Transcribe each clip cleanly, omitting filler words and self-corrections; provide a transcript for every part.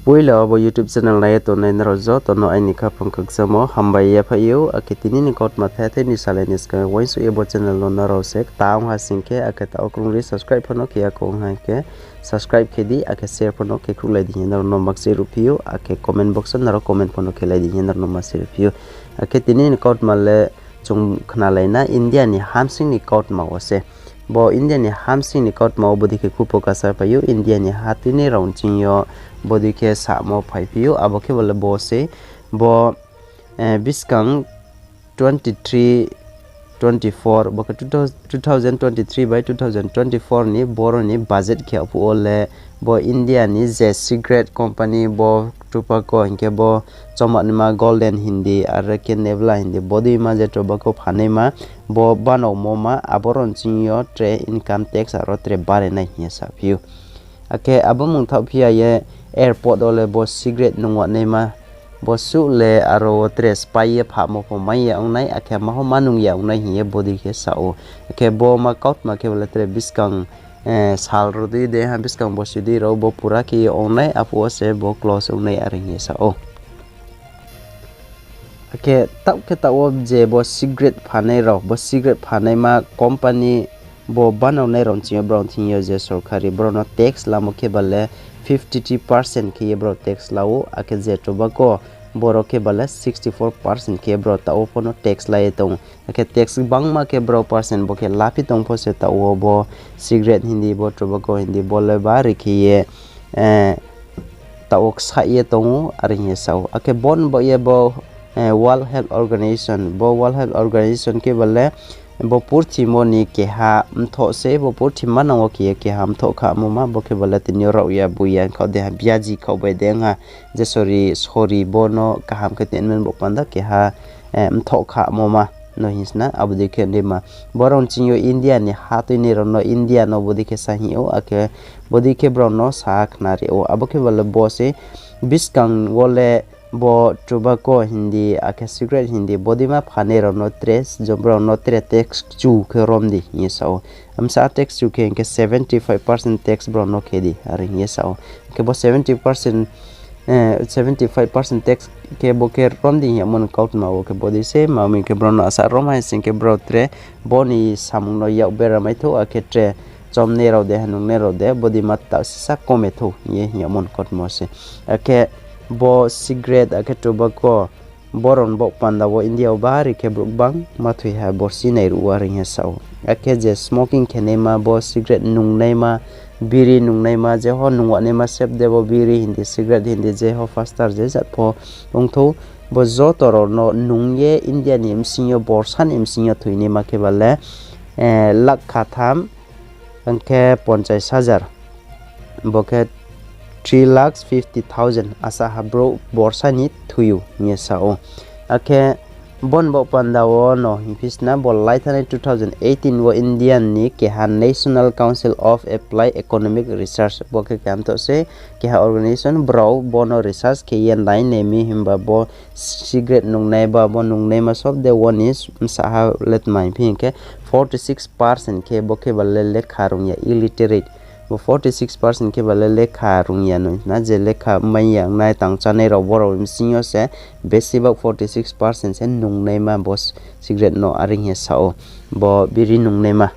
Puilo bo YouTube channel lai to nai naro to no ai ni kha phang khak samo hambai ya phayu akitini ni kot ma the ni salenis ka wai su ebo channel lo naro sek taung ha singke akata okrung ri subscribe phono ke ko ha ke subscribe ke di ake share phono ke khu lai di naro no maxi rupio ake comment box naro comment phono ke lai di naro no maxi rupio akitini ni kot ma le chung khna lai na India ni hamsing ni kot ma wase bo India ni hamsing ni kot ma obodi ke khu pokasa payu India ni hatini raun chinyo body ke samo phaipiu aboke bole bose bo biskang 23 24 boka 2023 by 2024 ni boro ni budget ke apu ole bo India ni je cigarette company bo tobacco hinke bo choma ni ma golden hindi ar ke nebla hindi body ma je tobacco phane ma bo bano moma aboron chinyo tre income tax aro tre bare na hi sa piu ake abamung thapia ye airport ole bo cigarette nungwa nema bo su le aro tre spy pha mo pho mai ya ngai akhe ma ho manung ya ngai hi body ke sao ke bo ma kaut ma ke le tre biskang sal ro de ha biskang bo sidi ro bo pura ki onai apu se bo close ngai ari hi sao ke tap ke taw je bo cigarette phanai ro bo cigarette phanai ma company bo banau nai ron chi brown thing je sarkari brono tax la mo ke balle 53% ke bro tax lao ake je tobacco boro ke bala 64% ke bro ta opono tax lai tong ake tax bangma ke bro percent bo ke lapi tong pho se ta o bo cigarette hindi bo tobacco hindi bole ba ri ke ye ta ok sa ye tong ari ye sau ake bon bo ye bo World Health Organization ke bale bo purthi moni ke ha mtho se bo purthi manang ke ha mtho kha moma bo ke bala tin ro ya buya kha de ha biaji kha be denga je sorry bono ka ham ke tin men bo panda ke ha mtho kha moma no hisna abu de ke ma boron chinyo India ni hatu ni ro no India no bodi ke sahi o ake bodi ke bro no sa khnari o abu ke bala bo se biskang wole bo tobacco hindi ake cigarette hindi body ma phane ro no tres jombro no tre tax chu ke romdi yesao amsa tax chu ke 75% tax bro no khedi ari yesao ke bo 75% tax ke bo ke romdi yamon kaut ma o ke body se ma mi ke bro no asa roma sin ke bro tre boni samung no ya bera mai tho ake tre chom ne ro de hanung ne ro de body ma ta sa kome tho ye yamon kot mo se ake bo cigarette ake tobacco boron bo panda bo India bahari ke bang mathui ha borsi nai ruwari ha sao ake je smoking khenema bo cigarette nung nei ma biri nung nei ma je ho nungwa nei ma sep de bo biri hindi cigarette hindi je ho faster je jat pho ongtho bo zo toro no nungye India ni msinyo borsan msinyo thuini ma ke bale lakh khatham anke 50,000 bo ke 3,50,000 asa habro borsa ni thuyu ni sao ake bon bo pandawo no hisna bol laithane 2018 wo Indian ni ke ha National Council of Applied Economic Research bo ke kam to se ke ha organization bro bono research ke yan line nemi himba bo cigarette nung nei ba bo nung nei ma sob de one is sa ha let mai phin ke 46% ke bo ke balle le kharung ya illiterate 46% ke bale lekha rungya no na je lekha mayang nai tang chanai ro boro msinyo se besi ba 46% se nung nei ma bos cigarette no aring he sao bo biri nung nei ma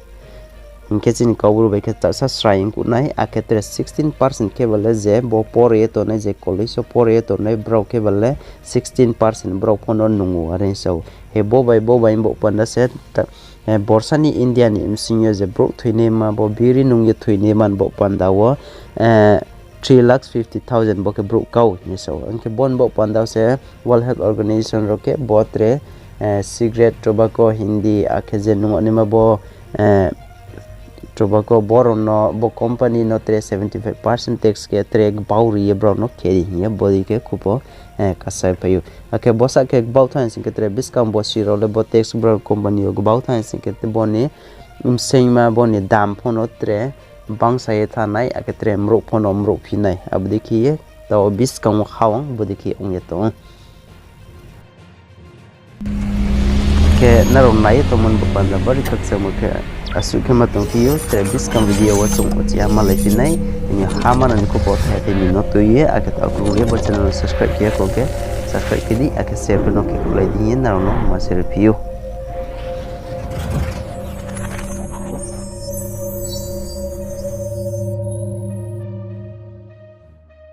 inke chin kawru ba ke ta sa sraing ku nai aketre 16% ke bale je bo pore to nai je college pore to nai bro ke bale 16% bro phono nungu aring sao he bo bai bo panda se borsa ni India ni msinyo je bro thuine ma bo biri nung ye thuine man bo pandawo 3,50,000 bo ke bro kau ni so anke bon bo pandaw se World Health Organization ro ke botre cigarette tobacco hindi ake je nung ni ma bo tobacco borono bo company no 75% tax ke trek bauri bro no kheri ye body ke kupo kasai payu ake bosa ke bauthan sin ke tre biskam bosi role bo tax bro company go bauthan sin ke boni seima boni dam phono tre bangsa ye thanai ake tre mro phono mro phinai abdi ki tau bis kang khawang budiki ong yato ke narong nai to mon bupan da bari kak sa mo ke asu ke matong piu tre bis kang video wa chung ochi ama lai pinai ni hama na ko pot ha te ni no to ye aka ta ko ye bo channel subscribe ke ko ke subscribe ke di aka share no ke ko lai di narong no ma share piu